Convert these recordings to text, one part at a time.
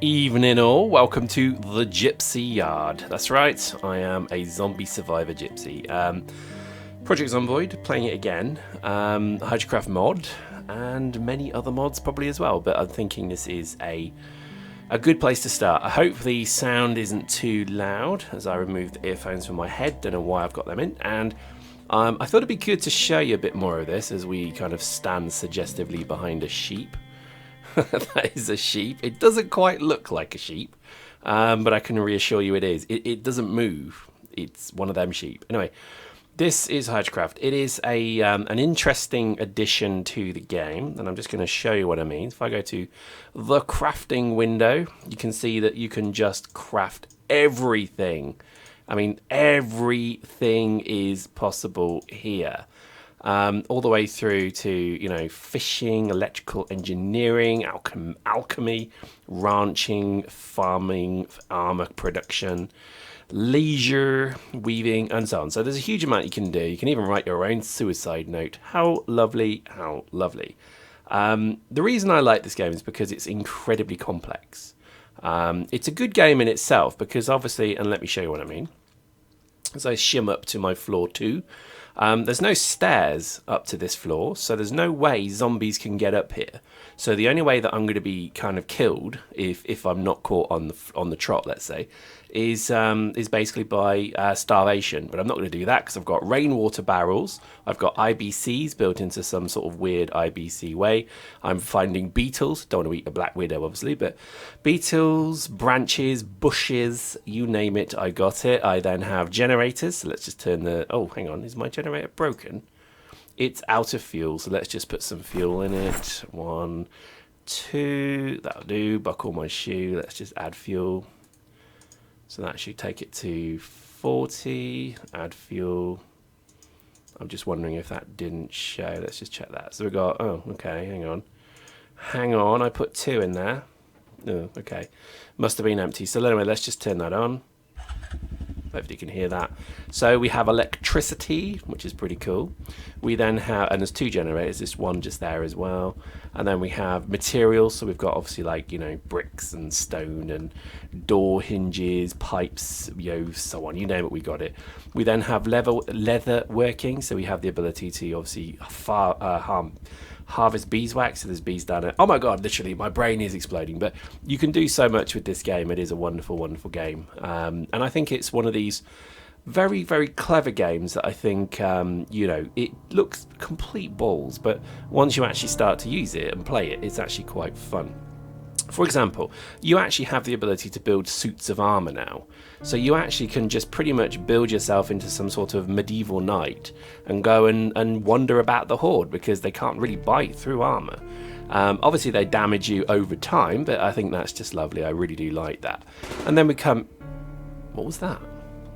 Evening all, welcome to the Gypsy Yard. That's right, I am a zombie survivor gypsy. Project Zomboid, playing it again, Hydrocraft mod, and many other mods probably as well, but I'm thinking this is a good place to start. I hope the sound isn't too loud as I remove the earphones from my head, don't know why I've got them in, and I thought it'd be good to show you a bit more of this as we kind of stand suggestively behind a sheep. That is a sheep. It doesn't quite look like a sheep, but I can reassure you it is. It doesn't move. It's one of them sheep. Anyway, this is Hydrocraft. It is an interesting addition to the game, and I'm just going to show you what I mean. If I go to the crafting window, you can see that you can just craft everything. I mean, everything is possible here. All the way through to, fishing, electrical engineering, alchemy, ranching, farming, armor production, leisure, weaving, and so on. So there's a huge amount you can do. You can even write your own suicide note. How lovely, how lovely. The reason I like this game is because it's incredibly complex. It's a good game in itself because obviously, and let me show you what I mean. As I shim up to my floor 2, there's no stairs up to this floor, so there's no way zombies can get up here. So the only way that I'm going to be kind of killed, if I'm not caught on the trot, let's say, is basically by starvation. But I'm not going to do that because I've got rainwater barrels, I've got IBCs built into some sort of weird IBC way. I'm finding beetles. Don't want to eat a black widow, obviously, but beetles, branches, bushes, you name it, I got it. I then have generators. So let's just turn the... Oh, hang on. Is my generator broken? It's out of fuel, so let's just put some fuel in it. 1, 2, that'll do. Buckle my shoe. Let's just add fuel. So that should take it to 40. Add fuel. I'm just wondering if that didn't show. Let's just check that. So we got, oh, okay, hang on. Hang on, I put 2 in there. Oh, okay. Must have been empty. So anyway, let's just turn that on. Hopefully you can hear that. So we have electricity, which is pretty cool. We then have, and there's 2 generators, this one just there as well. And then we have materials, so we've got obviously like, bricks and stone and door hinges, pipes, so on, you name it, we got it. We then have leather working, so we have the ability to obviously harvest beeswax, so there's bees down there. Oh my god, literally my brain is exploding, but you can do so much with this game. It is a wonderful, wonderful game, and I think it's one of these very, very clever games that I think it looks complete balls, but once you actually start to use it and play it, it's actually quite fun. For example, you actually have the ability to build suits of armor now. So you actually can just pretty much build yourself into some sort of medieval knight and go and wander about the horde because they can't really bite through armor. Obviously they damage you over time, but I think that's just lovely. I really do like that. And then we come... What was that?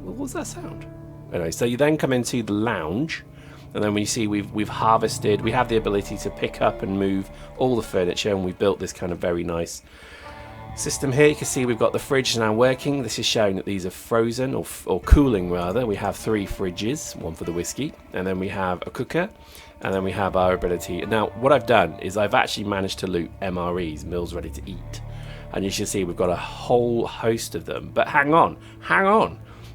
What was that sound? Anyway, so you then come into the lounge. And then when you see we've harvested, we have the ability to pick up and move all the furniture, and we've built this kind of very nice system here. You can see we've got the fridge now working. This is showing that these are frozen or cooling rather. We have 3 fridges, one for the whiskey, and then we have a cooker, and then we have our ability. Now what I've done is I've actually managed to loot MREs, meals ready to eat, and you should see we've got a whole host of them. But hang on,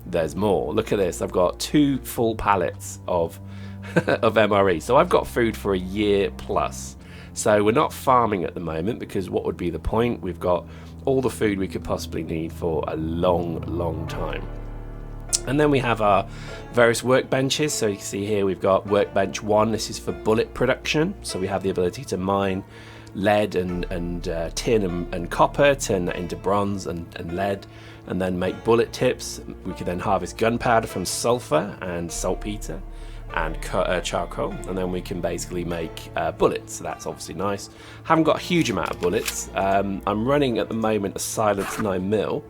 there's more. Look at this. I've got 2 full pallets of MRE. So I've got food for a year plus. So we're not farming at the moment because what would be the point? We've got all the food we could possibly need for a long, long time. And then we have our various workbenches. So you can see here we've got workbench 1. This is for bullet production. So we have the ability to mine lead and tin and copper, turn that into bronze and lead, and then make bullet tips. We can then harvest gunpowder from sulfur and saltpeter and charcoal, and then we can basically make bullets. So that's obviously nice. Haven't got a huge amount of bullets. I'm running at the moment a silenced 9mm,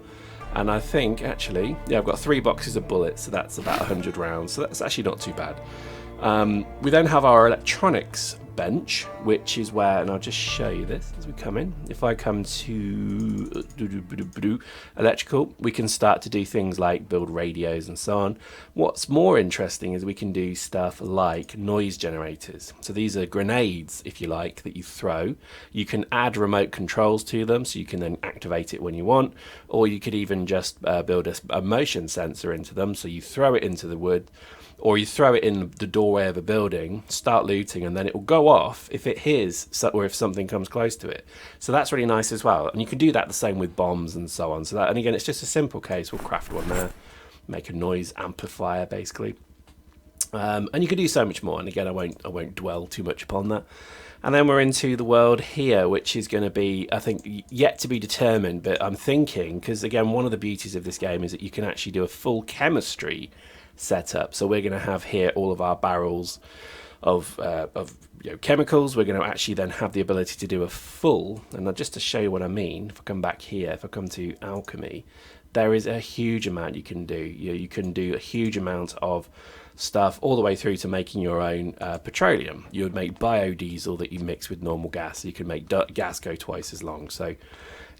and I think actually, yeah, I've got 3 boxes of bullets, so that's about 100 rounds. So that's actually not too bad. We then have our electronics workbench, which is where, and I'll just show you this as we come in. If I come to electrical, we can start to do things like build radios and so on. What's more interesting is we can do stuff like noise generators. So these are grenades, if you like, that you throw. You can add remote controls to them, so you can then activate it when you want, or you could even just build a motion sensor into them, so you throw it into the wood, or you throw it in the doorway of a building, start looting, and then it will go off if it hears or if something comes close to it. So that's really nice as well. And you can do that the same with bombs and so on. So that, and again, it's just a simple case. We'll craft one there, make a noise amplifier basically, and you can do so much more. And again, I won't dwell too much upon that. And then we're into the world here, which is going to be, I think, yet to be determined. But I'm thinking, because again, one of the beauties of this game is that you can actually do a full chemistry setup. So we're going to have here all of our barrels of chemicals. We're going to actually then have the ability to do a full, and just to show you what I mean, if I come back here, if I come to alchemy, there is a huge amount you can do. You can do a huge amount of stuff all the way through to making your own petroleum. You would make biodiesel that you mix with normal gas. You can make gas go twice as long. So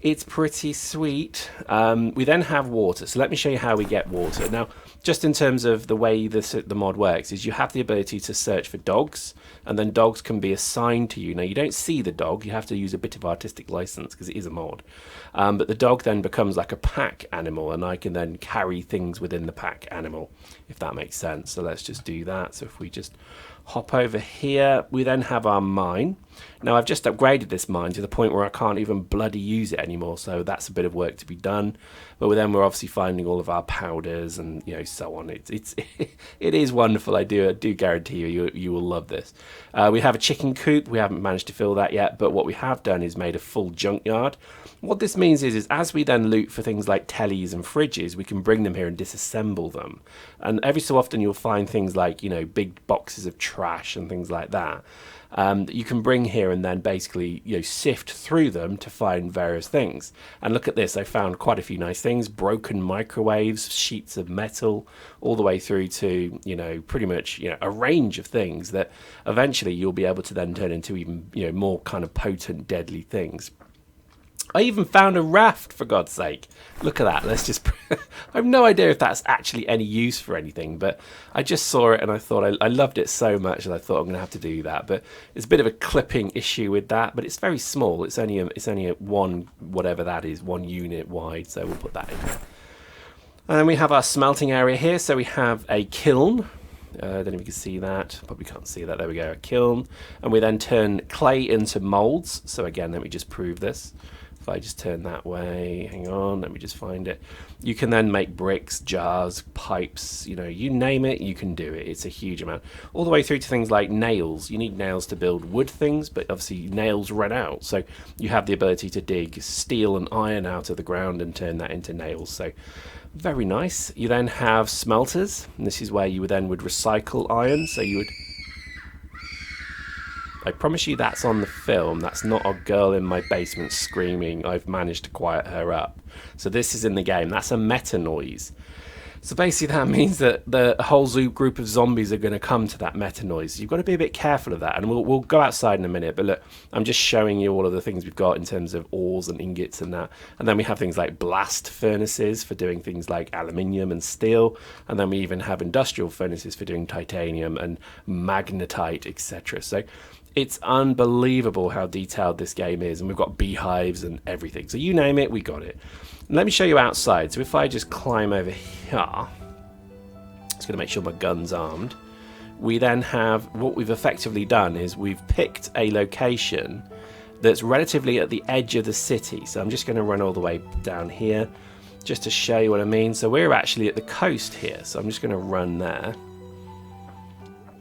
it's pretty sweet. We then have water. So let me show you how we get water. Now, just in terms of the way the mod works, is you have the ability to search for dogs, and then dogs can be assigned to you. Now, you don't see the dog. You have to use a bit of artistic license because it is a mod. But the dog then becomes like a pack animal, and I can then carry things within the pack animal, if that makes sense. So let's just do that. So if we just hop over here, we then have our mine. Now I've just upgraded this mine to the point where I can't even bloody use it anymore, so that's a bit of work to be done. But then we're obviously finding all of our powders and so on. It is wonderful. I do guarantee you will love this. We have a chicken coop. We haven't managed to fill that yet, but what we have done is made a full junkyard. What this means is as we then loot for things like tellies and fridges, we can bring them here and disassemble them. And every so often you'll find things like big boxes of trash and things like that. That you can bring here and then basically sift through them to find various things. And look at this, I found quite a few nice things: broken microwaves, sheets of metal, all the way through to pretty much a range of things that eventually you'll be able to then turn into even more kind of potent, deadly things. I even found a raft, for God's sake. Look at that. Let's just... I have no idea if that's actually any use for anything, but I just saw it and I thought I loved it so much that I thought I'm going to have to do that. But it's a bit of a clipping issue with that, but it's very small. It's only a one, whatever that is, 1 unit wide, so we'll put that in there. And then we have our smelting area here. So we have a kiln. I don't know if you can see that. Probably can't see that. There we go, a kiln. And we then turn clay into molds. So again, let me just prove this. If I just turn that way, hang on, let me just find it. You can then make bricks, jars, pipes, you name it, you can do it. It's a huge amount. All the way through to things like nails. You need nails to build wood things, but obviously nails run out. So you have the ability to dig steel and iron out of the ground and turn that into nails. So very nice. You then have smelters, and this is where you would recycle iron. So you would... I promise you that's on the film. That's not a girl in my basement screaming. I've managed to quiet her up. So this is in the game. That's a meta noise. So basically that means that the whole group of zombies are going to come to that meta noise. You've got to be a bit careful of that. And we'll go outside in a minute. But look, I'm just showing you all of the things we've got in terms of ores and ingots and that. And then we have things like blast furnaces for doing things like aluminium and steel. And then we even have industrial furnaces for doing titanium and magnetite, etc. So it's unbelievable how detailed this game is, and we've got beehives and everything. So you name it, we got it. And let me show you outside. So if I just climb over here, just going to make sure my gun's armed. We then have, what we've effectively done is we've picked a location that's relatively at the edge of the city. So I'm just going to run all the way down here just to show you what I mean. So we're actually at the coast here. So I'm just going to run there.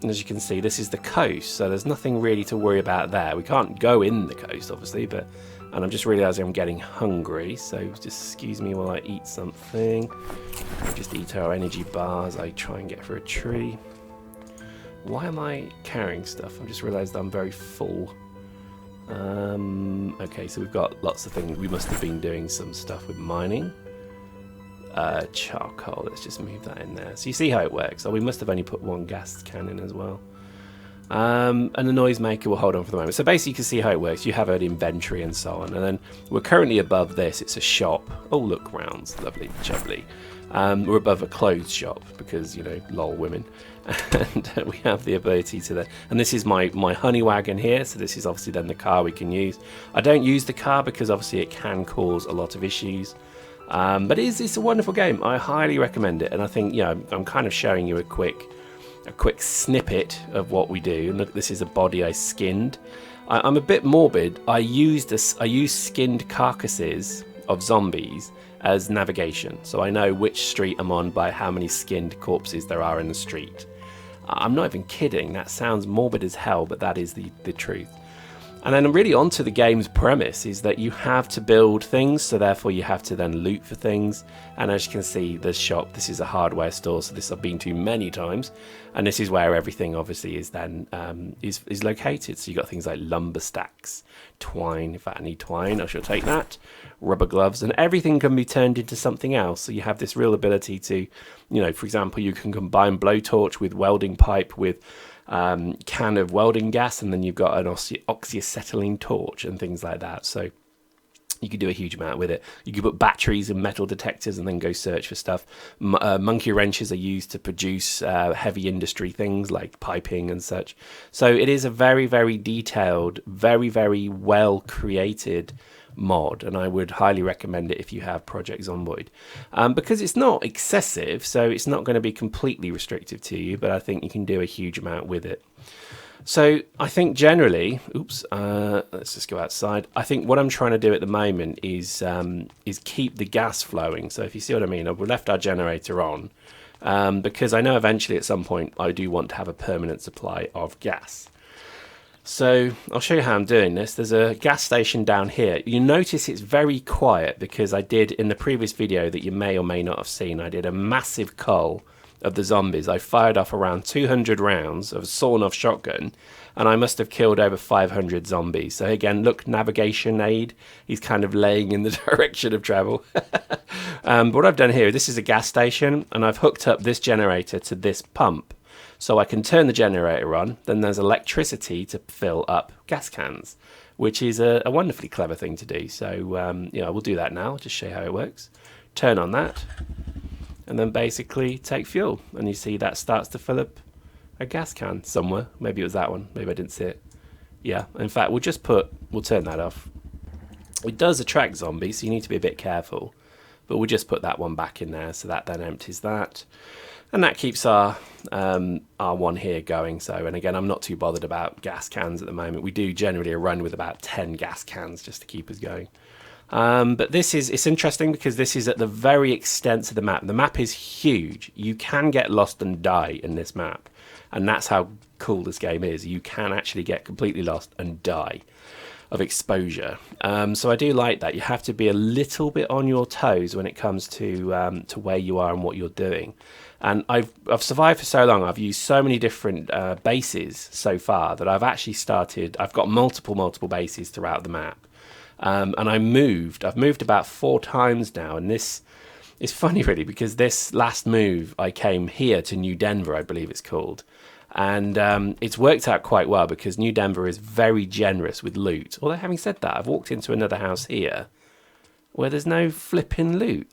And as you can see, this is the coast, so there's nothing really to worry about there. We can't go in the coast, obviously, and I'm just realising I'm getting hungry, so just excuse me while I eat something. I just eat our energy bars. I try and get for a tree. Why am I carrying stuff? I just realised I'm very full. Okay, so we've got lots of things. We must have been doing some stuff with mining. Charcoal, let's just move that in there. So you see how it works. Oh, we must have only put 1 gas can in as well. And the noisemaker will hold on for the moment. So basically you can see how it works. You have an inventory and so on. And then we're currently above this. It's a shop. Oh, look, rounds. Lovely, jubbly. We're above a clothes shop because, you know, lol, women. And we have the ability to and this is my honey wagon here. So this is obviously then the car we can use. I don't use the car because obviously it can cause a lot of issues. But it's a wonderful game. I highly recommend it. And I think, you know, I'm kind of showing you a quick snippet of what we do. And look, this is a body I skinned. I'm a bit morbid. I use skinned carcasses of zombies as navigation, so I know which street I'm on by how many skinned corpses there are in the street. I'm not even kidding. That sounds morbid as hell, but that is the truth. And then really onto the game's premise is that you have to build things, so therefore you have to then loot for things. And as you can see, the shop, this is a hardware store, so this I've been to many times, and this is where everything obviously is then is located. So you've got things like lumber stacks, twine. In fact, I need twine, I shall take that. Rubber gloves, and everything can be turned into something else. So you have this real ability to, you know, for example, you can combine blowtorch with welding pipe with can of welding gas, and then you've got an oxyacetylene torch and things like that. So you could do a huge amount with it. You could put batteries and metal detectors and then go search for stuff. Monkey wrenches are used to produce heavy industry things like piping and such. So it is a very, very detailed, very, very well created mod, and I would highly recommend it if you have Project Zomboid, because it's not excessive, so it's not going to be completely restrictive to you, but I think you can do a huge amount with it. So I think generally, let's just go outside. I think what I'm trying to do at the moment is keep the gas flowing. So if you see what I mean, I've left our generator on because I know eventually at some point I do want to have a permanent supply of gas. So I'll show you how I'm doing this. There's a gas station down here. You notice it's very quiet because I did, in the previous video that you may or may not have seen, I did a massive cull of the zombies. I fired off around 200 rounds of a sawn-off shotgun, and I must have killed over 500 zombies. So again, look, navigation aid. He's kind of laying in the direction of travel. But what I've done here, this is a gas station, and I've hooked up this generator to this pump. So I can turn the generator on, then there's electricity to fill up gas cans, which is a wonderfully clever thing to do. So, we'll do that now. I'll just show you how it works. Turn on that, and then basically take fuel. And you see that starts to fill up a gas can somewhere. Maybe it was that one. Maybe I didn't see it. Yeah, in fact, we'll turn that off. It does attract zombies, so you need to be a bit careful. But we'll just put that one back in there, so that then empties that. And that keeps our one here going. So, and again, I'm not too bothered about gas cans at the moment. We do generally a run with about 10 gas cans just to keep us going. But it's interesting because this is at the very extent of the map. The map is huge. You can get lost and die in this map. And that's how cool this game is. You can actually get completely lost and die of exposure. So I do like that. You have to be a little bit on your toes when it comes to where you are and what you're doing. And I've survived for so long. I've used so many different bases so far that I've actually I've got multiple bases throughout the map. And I've moved about 4 times now. And this is funny really, because this last move I came here to New Denver, I believe it's called. And it's worked out quite well because New Denver is very generous with loot. Although having said that, I've walked into another house here where there's no flipping loot.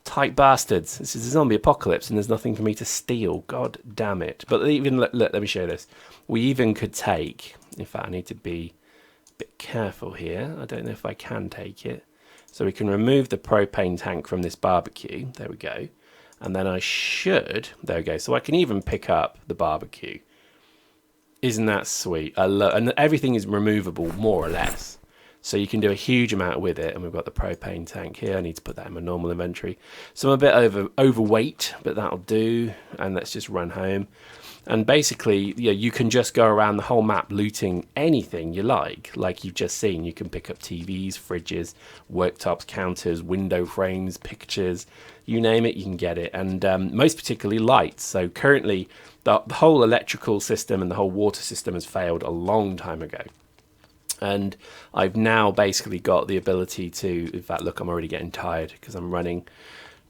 Tight bastards. This is a zombie apocalypse and there's nothing for me to steal. God damn it. But even, look, let me show you this. We even could take, in fact, I need to be a bit careful here. I don't know if I can take it. So we can remove the propane tank from this barbecue. There we go. And then there we go. So I can even pick up the barbecue. Isn't that sweet? And everything is removable, more or less. So you can do a huge amount with it. And we've got the propane tank here. I need to put that in my normal inventory. So I'm a bit overweight, but that'll do. And let's just run home. And basically, you can just go around the whole map looting anything you like you've just seen. You can pick up TVs, fridges, worktops, counters, window frames, pictures, you name it, you can get it. And most particularly lights. So currently, the whole electrical system and the whole water system has failed a long time ago. And I've now basically got the ability to, in fact, look, I'm already getting tired because I'm running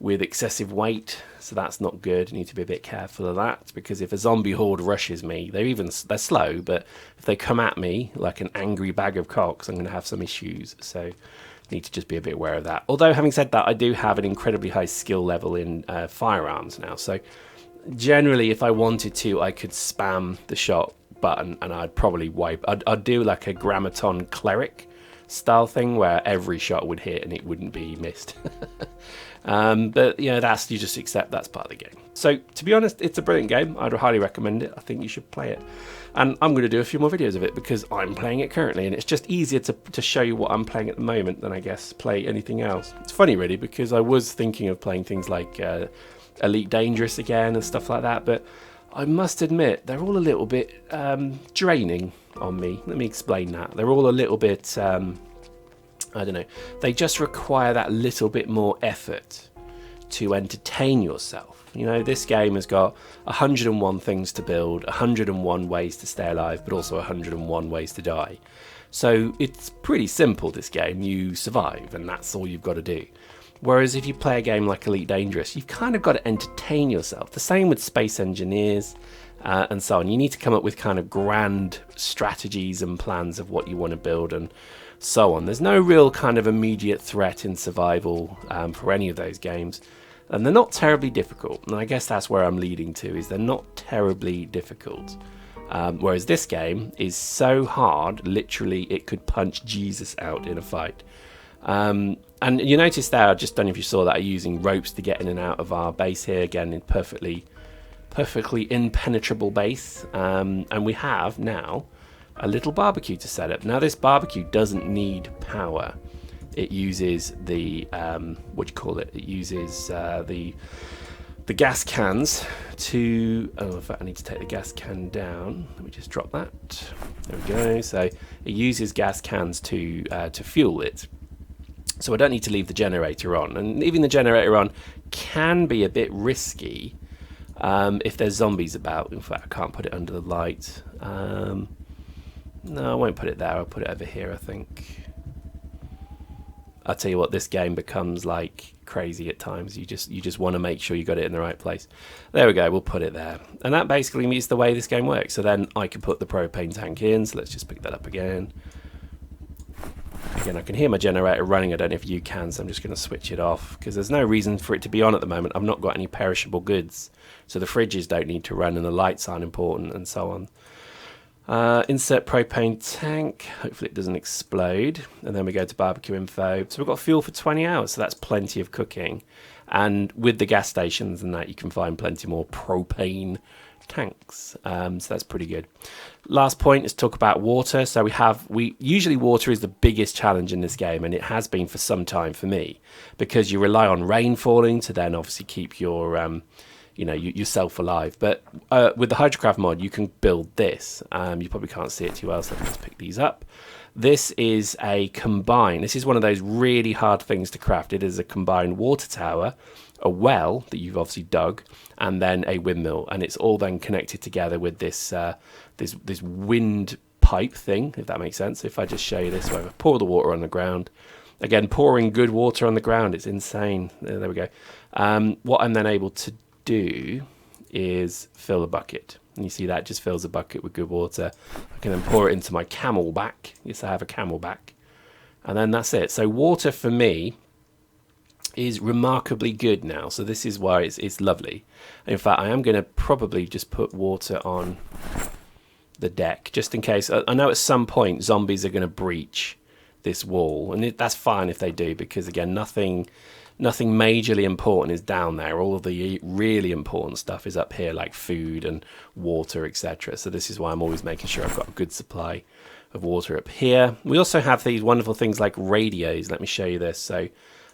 with excessive weight, so that's not good. You need to be a bit careful of that, because if a zombie horde rushes me, they're slow, but if they come at me like an angry bag of cocks, I'm going to have some issues. So need to just be a bit aware of that. Although, having said that, I do have an incredibly high skill level in firearms now, so generally if I wanted to, I could spam the shot button and I'd probably wipe. I'd do like a grammaton cleric style thing where every shot would hit and it wouldn't be missed. But you know, you just accept that's part of the game. So to be honest, it's a brilliant game. I'd highly recommend it. I think you should play it, and I'm going to do a few more videos of it because I'm playing it currently, and it's just easier to show you what I'm playing at the moment than I guess play anything else. It's funny really, because I was thinking of playing things like Elite Dangerous again and stuff like that, but I must admit they're all a little bit draining on me. Let me explain that. They're all a little bit I don't know, they just require that little bit more effort to entertain yourself. You know, this game has got 101 things to build, 101 ways to stay alive, but also 101 ways to die. So it's pretty simple, this game. You survive, and that's all you've got to do. Whereas if you play a game like Elite Dangerous, you've kind of got to entertain yourself. The same with Space Engineers and so on. You need to come up with kind of grand strategies and plans of what you want to build and so on. There's no real kind of immediate threat in survival for any of those games, and they're not terribly difficult. And I guess that's where I'm leading to, is they're not terribly difficult. Whereas this game is so hard, literally it could punch Jesus out in a fight. And you notice there, I just don't know if you saw that, I'm using ropes to get in and out of our base here, again in perfectly impenetrable base. And we have now a little barbecue to set up. Now this barbecue doesn't need power. It uses the it uses the gas cans to, oh, in fact I need to take the gas can down. Let me just drop that. There we go. So it uses gas cans to fuel it. So I don't need to leave the generator on, and leaving the generator on can be a bit risky if there's zombies about. In fact, I can't put it under the light. No, I won't put it there. I'll put it over here, I think. I'll tell you what, this game becomes like crazy at times. You just want to make sure you got it in the right place. There we go, we'll put it there. And that basically means the way this game works. So then I can put the propane tank in. So let's just pick that up again. Again, I can hear my generator running. I don't know if you can, so I'm just going to switch it off because there's no reason for it to be on at the moment. I've not got any perishable goods. So the fridges don't need to run and the lights aren't important and so on. Insert propane tank, hopefully it doesn't explode, and then we go to barbecue info. So we've got fuel for 20 hours, so that's plenty of cooking, and with the gas stations and that you can find plenty more propane tanks, so that's pretty good. Last point is talk about water. So usually water is the biggest challenge in this game, and it has been for some time for me, because you rely on rain falling to then obviously keep your yourself alive. But with the Hydrocraft mod, you can build this. You probably can't see it too well, so let me just pick these up. This is a combined. This is one of those really hard things to craft. It is a combined water tower, a well that you've obviously dug, and then a windmill, and it's all then connected together with this this wind pipe thing, if that makes sense. If I just show you this, where I pour the water on the ground. Again, pouring good water on the ground, it's insane. There we go. What I'm then able to do is fill a bucket, and you see that just fills a bucket with good water. I can then pour it into my camelback. Yes, I have a camelback, and then that's it. So water for me is remarkably good now, so this is why it's lovely. In fact, I am going to probably just put water on the deck just in case. I know at some point zombies are going to breach this wall, and that's fine if they do, because again, nothing majorly important is down there. All of the really important stuff is up here, like food and water, etc. So this is why I'm always making sure I've got a good supply of water up here. We also have these wonderful things like radios. Let me show you this. So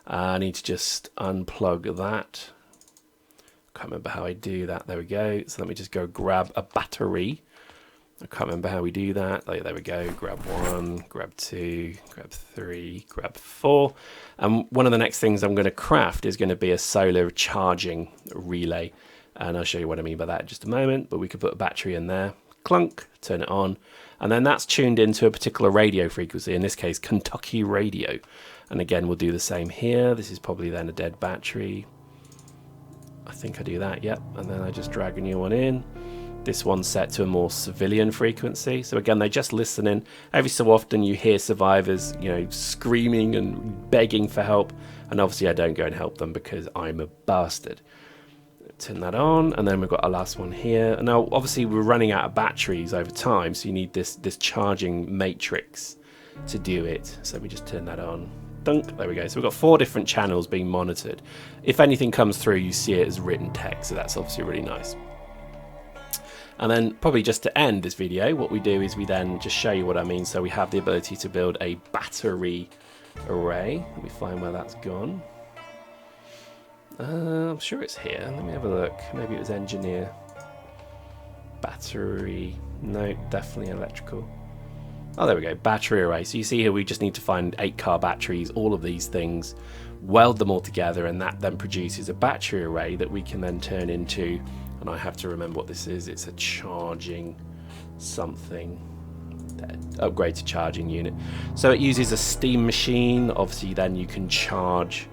I need to just unplug that. Can't remember how I do that. There we go. So let me just go grab a battery. I can't remember how we do that. There we go. Grab 1, grab 2, grab 3, grab 4. And one of the next things I'm going to craft is going to be a solar charging relay. And I'll show you what I mean by that in just a moment. But we could put a battery in there. Clunk, turn it on. And then that's tuned into a particular radio frequency. In this case, Kentucky radio. And again, we'll do the same here. This is probably then a dead battery. I think I do that, yep. And then I just drag a new one in. This one's set to a more civilian frequency. So again, they're just listening. Every so often you hear survivors, you know, screaming and begging for help. And obviously I don't go and help them because I'm a bastard. Turn that on, and then we've got our last one here. And now obviously we're running out of batteries over time, so you need this charging matrix to do it. So we just turn that on. Dunk, there we go. So we've got 4 different channels being monitored. If anything comes through, you see it as written text, so that's obviously really nice. And then probably just to end this video, what we do is we then just show you what I mean. So we have the ability to build a battery array. Let me find where that's gone. I'm sure it's here. Let me have a look. Maybe it was engineer. Battery. No, definitely electrical. Oh, there we go. Battery array. So you see here we just need to find 8 car batteries, all of these things, weld them all together, and that then produces a battery array that we can then turn into, and I have to remember what this is. It's a charging something. Upgrade to charging unit. So it uses a steam machine. Obviously then you can charge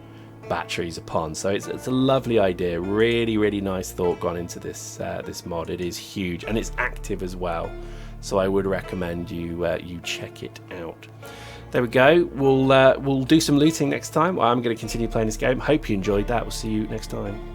batteries upon. So it's a lovely idea. Really nice thought gone into this this mod. It is huge and it's active as well, so I would recommend you check it out. There we go. We'll do some looting next time. I'm going to continue playing this game. Hope you enjoyed that. We'll see you next time.